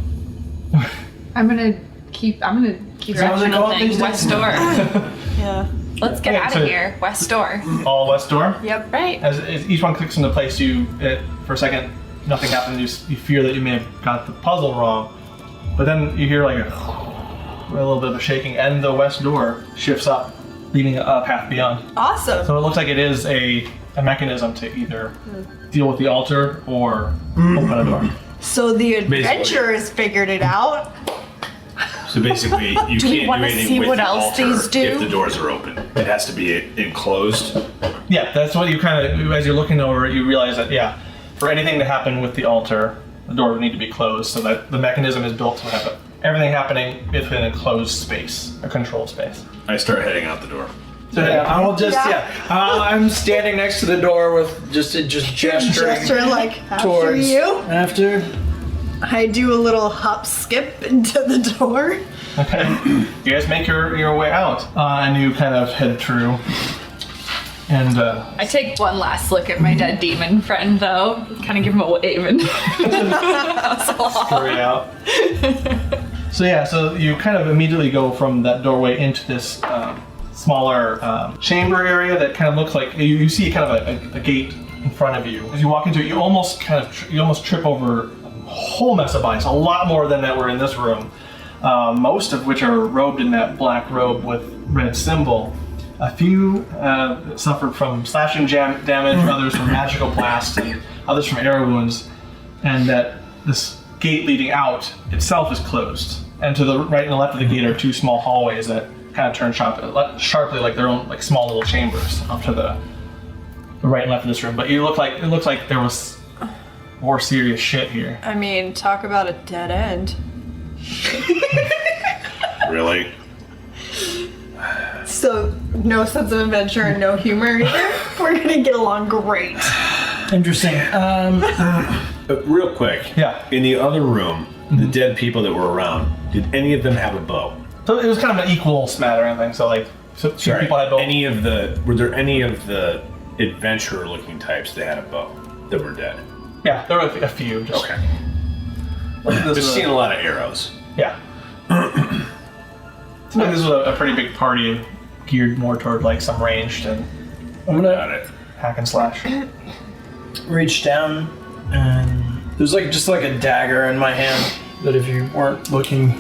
I'm gonna keep that what they directional call it thing. these days? West door. Yeah. Let's get Okay, out so- of here. West door. All west door. Yep. Right. As each one clicks into place, for a second, nothing happens. You fear that you may have got the puzzle wrong, but then you hear like a little bit of a shaking, and the west door shifts up, leading a path beyond. Awesome. So it looks like it is a mechanism to either deal with the altar or open a door. So the adventurers figured it out. So basically, you Do we can't wanna do anything see with what the else altar these do? if the doors are open. It has to be enclosed. Yeah, that's what you kind of, as you're looking over it, you realize that, yeah, for anything to happen with the altar, the door would need to be closed so that the mechanism is built to have everything happening within a closed space, a controlled space. I start heading out the door. So Yeah, I'll just I'm standing next to the door with just gesturing Gesture like after towards you. after. I do a little hop skip into the door. Okay. You guys make your way out, and you kind of head through. And I take one last look at my dead demon friend, though. Kind of give him a wave and hurry out. So you kind of immediately go from that doorway into this smaller chamber area that kind of looks like you see kind of a gate in front of you. As you walk into it, you almost trip over a whole mess of bodies, a lot more than that were in this room. Most of which are robed in that black robe with red symbol. A few suffered from slashing damage, others from magical blasts, and others from arrow wounds, and that this gate leading out itself is closed. And to the right and the left of the gate are 2 small hallways that kind of turn sharply like their own like small little chambers up to the right and left of this room. But it looks like there was more serious shit here. I mean, talk about a dead end. Really? So, no sense of adventure and no humor either? We're gonna get along great. Interesting. Real quick. Yeah. In the other room, the dead people that were around, did any of them have a bow? So it was kind of an equal smattering thing. So like So two Sorry, people had both. were there any of the adventurer-looking types that had a bow that were dead? Yeah, there were a few. Just, Okay. This Just was seen a lot of arrows. Yeah. So this was a pretty big party geared more toward like some ranged and I'm gonna Got it. hack and slash. reach down, and there's just like a dagger in my hand that if you weren't looking,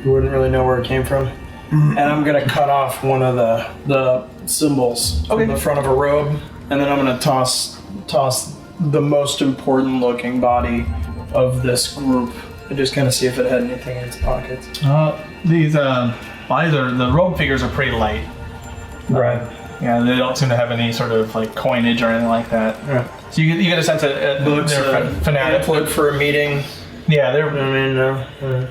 you wouldn't really know where it came from. And I'm gonna cut off one of the symbols from the front of a robe, and then I'm gonna toss the most important looking body of this group and just kind of see if it had anything in its pockets. These bodies the robe figures are pretty light. Right. Yeah, they don't seem to have any sort of like coinage or anything like that. Right. So you get a sense that they're fanatic. Pamphlet for a meeting. Yeah, they're. I mean,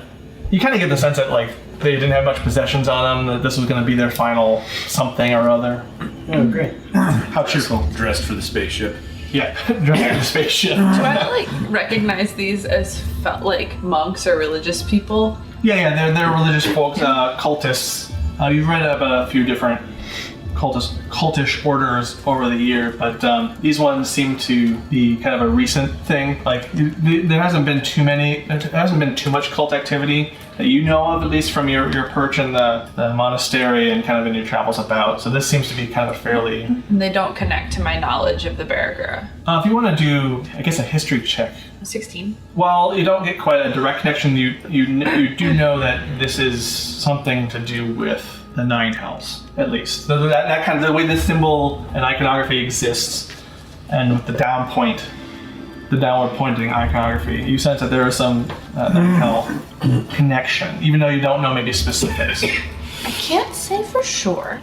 You kind of get the sense that like they didn't have much possessions on them. That this was going to be their final something or other. oh, great. How cheerful. Dressed for the spaceship. Yeah, driving the spaceship. Do I recognize these as monks or religious people? Yeah, they're religious folks, cultists. You've read about a few different cultish orders over the year, but these ones seem to be kind of a recent thing. Like there hasn't been too much cult activity that you know of, at least from your perch in the monastery and kind of in your travels about. So this seems to be kind of fairly. And they don't connect to my knowledge of the Baragura. If you want to do, I guess, a history check. 16. Well, you don't get quite a direct connection. You do know that this is something to do with the Nine Hells, at least. So that kind of the way this symbol and iconography exists, and with the downward pointing iconography, you sense that there is some Nine Hell connection, even though you don't know maybe specifics. I can't say for sure,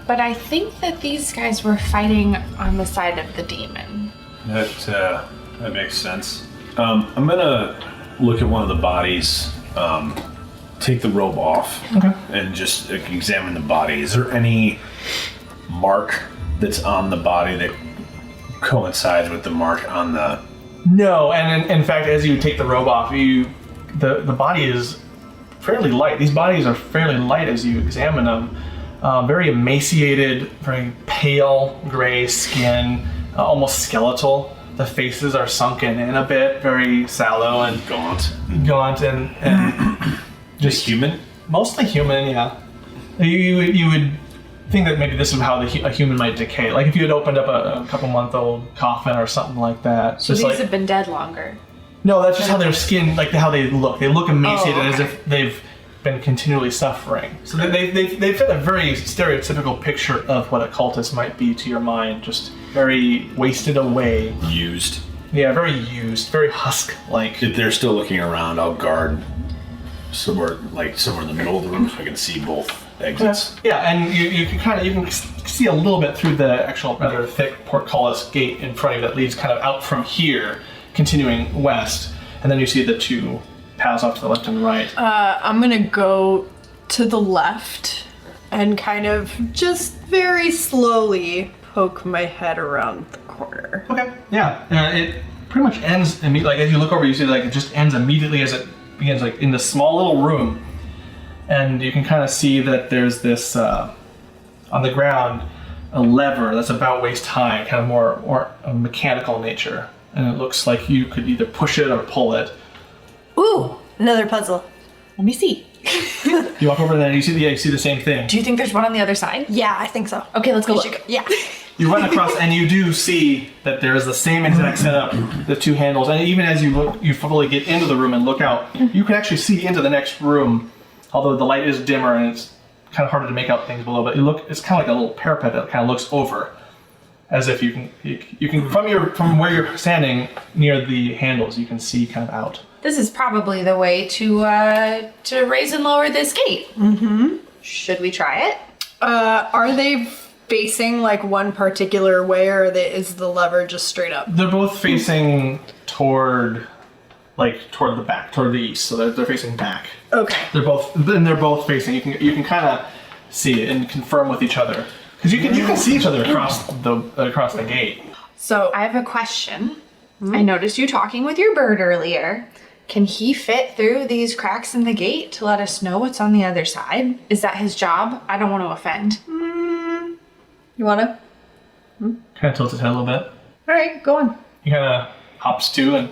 but I think that these guys were fighting on the side of the demon. That makes sense. I'm gonna look at one of the bodies, take the robe off, and just examine the body. Is there any mark that's on the body that coincides with the mark on the... No, and in fact, as you take the robe off, the body is fairly light. These bodies are fairly light as you examine them. Very emaciated, very pale gray skin, almost skeletal. The faces are sunken in a bit, very sallow and Gaunt. and Just human? mostly human. Yeah, you would think that maybe this is how a human might decay. Like if you had opened up a couple-month-old coffin or something like that. So these have been dead longer. No, that's just how their skin, like how they look. They look emaciated as okay. if they've been continually suffering. So they fit a very stereotypical picture of what a cultist might be to your mind. Just very wasted away. Used. Yeah, very used, very husk-like. If they're still looking around, I'll guard somewhere in the middle of the room so I can see both exits. Yeah, and you can see a little bit through the actual rather thick portcullis gate in front of you that leads kind of out from here, continuing west, and then you see the two paths off to the left and right. I'm gonna go to the left and kind of just very slowly poke my head around the corner. Okay. Yeah. It pretty much ends like as you look over, you see like it just ends immediately as it begins, like in this small little room, and you can kind of see that there's this on the ground a lever that's about waist high, kind of more a mechanical nature, and it looks like you could either push it or pull it. Ooh, another puzzle. Let me see. You walk over there and you see the same thing. Do you think there's one on the other side? Yeah, I think so. Okay, let's go look. Yeah. You run across and you do see that there's the same exact setup, the two handles, and even as you fully get into the room and look out, you can actually see into the next room, although the light is dimmer and it's kind of harder to make out things below, but it's kind of like a little parapet that kind of looks over, as if you can from where you're standing near the handles, you can see kind of out. This is probably the way to raise and lower this gate. Mm-hmm. Should we try it? Are they facing like one particular way, or is the lever just straight up? They're both facing toward the back, toward the east, so they're facing back. Okay. They're both facing. You can kind of see it and confirm with each other because you can see each other across the gate. So I have a question. I noticed you talking with your bird earlier, Can he fit through these cracks in the gate to let us know what's on the other side? Is that his job? I don't want to offend. You wanna? Kind of tilts his head a little bit. All right, go on. He kind of hops to and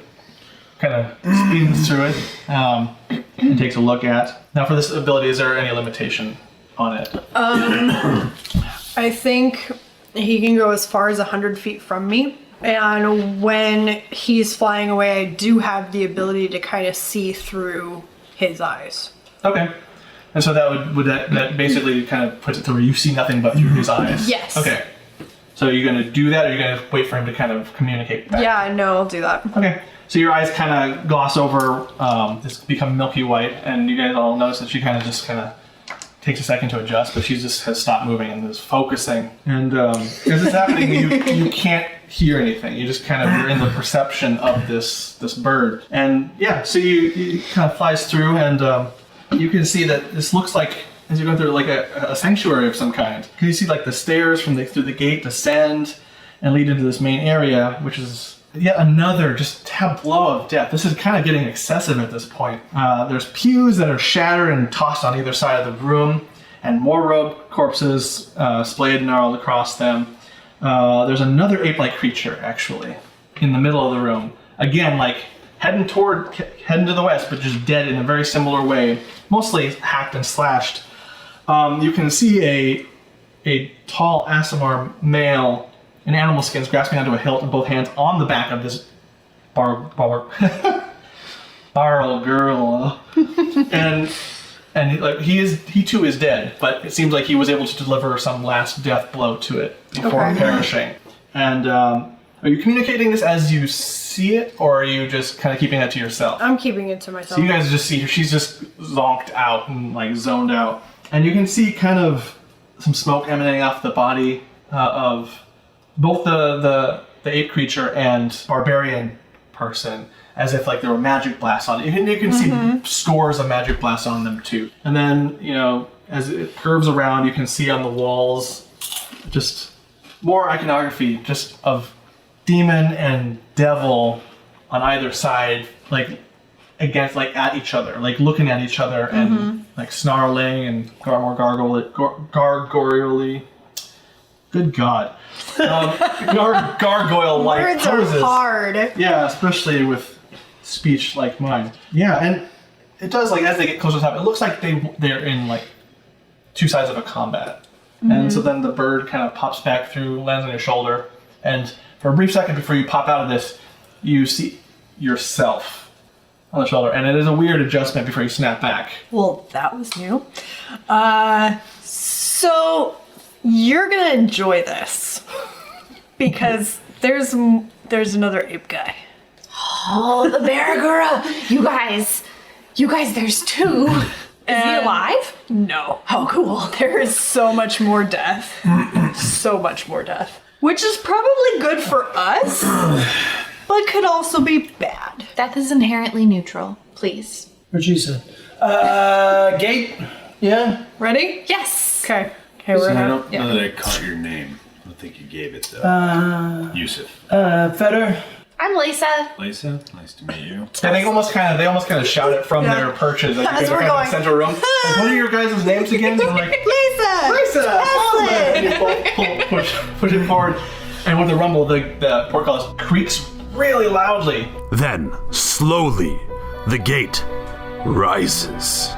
kind of speeds through it and takes a look at. Now, for this ability, is there any limitation on it? I think he can go as far as 100 feet from me. And when he's flying away, I do have the ability to kind of see through his eyes. Okay. And so that basically kind of puts it to where you see nothing but through his eyes? Yes. Okay. So are you going to do that, or are you going to wait for him to kind of communicate back? Yeah, no, I'll do that. Okay. So your eyes kind of gloss over, just become milky white, and you guys all notice that she kind of takes a second to adjust, but she just has stopped moving and is focusing. And as it's happening, you can't hear anything. You just you're in the perception of this bird. And yeah, so you kind of flies through, and you can see that this looks like, as you're going through, like a sanctuary of some kind. You see like the stairs through the gate descend and lead into this main area, which is yet another just tableau of death. This is kind of getting excessive at this point. There's pews that are shattered and tossed on either side of the room, and more robed corpses splayed and gnarled across them. There's another ape-like creature, actually, in the middle of the room. Again, like heading to the west, but just dead in a very similar way, mostly hacked and slashed. You can see a tall Aasimar male in animal skins grasping onto a hilt in both hands on the back of this barrel girl. and he too is dead, but it seems like he was able to deliver some last death blow to it before perishing. And are you communicating this as you see it, or are you just kind of keeping that to yourself? I'm keeping it to myself. So you guys just see her, she's just zonked out and like zoned out. And you can see kind of some smoke emanating off the body of both the ape creature and barbarian person, as if like there were magic blasts on it. You can see scores of magic blasts on them too. And then, as it curves around, you can see on the walls just more iconography just of demon and devil on either side, like against, like at each other, like looking at each other and like snarling and more gargoyle-y. Good God. Gargoyle-like Words poses. are hard. Yeah, especially with speech like mine. Yeah, and it does, like, as they get closer to the top, it looks like they're in, like, two sides of a combat. And so then the bird kind of pops back through, lands on your shoulder, and for a brief second before you pop out of this, you see yourself on the shoulder, and it is a weird adjustment before you snap back. Well, that was new. So you're gonna enjoy this because there's another ape guy. Oh, the Baragura! You guys, there's two. Is he alive? No. Oh, cool. There is so much more death. So much more death. Which is probably good for us, but could also be bad. Death is inherently neutral. Please. What she said. Gate? Yeah? Ready? Yes. Okay. Okay, we're I gonna. don't know that I caught your name. I don't think you gave it though. Yusuf. Feder? I'm Lisa. Lisa, nice to meet you. And they almost kind of shout it from their perches as you guys As are we're kind of in going. the central room. Like, what are your guys' names again? They're like, Lisa! Lisa! And you both push it forward. And with the rumble, the portcullis creaks really loudly. Then, slowly, the gate rises.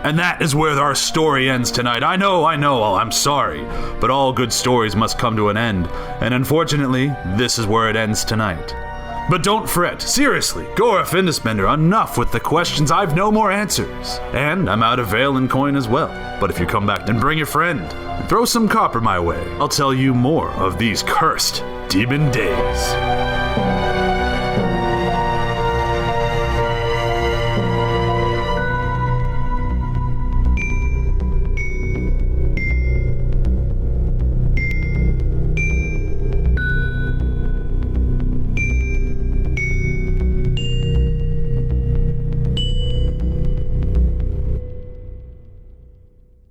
And that is where our story ends tonight. I know, I'm sorry. But all good stories must come to an end. And unfortunately, this is where it ends tonight. But don't fret. Seriously, Gora Findespender, enough with the questions. I've no more answers. And I'm out of veil and coin as well. But if you come back, then bring a friend. And throw some copper my way. I'll tell you more of these cursed demon days.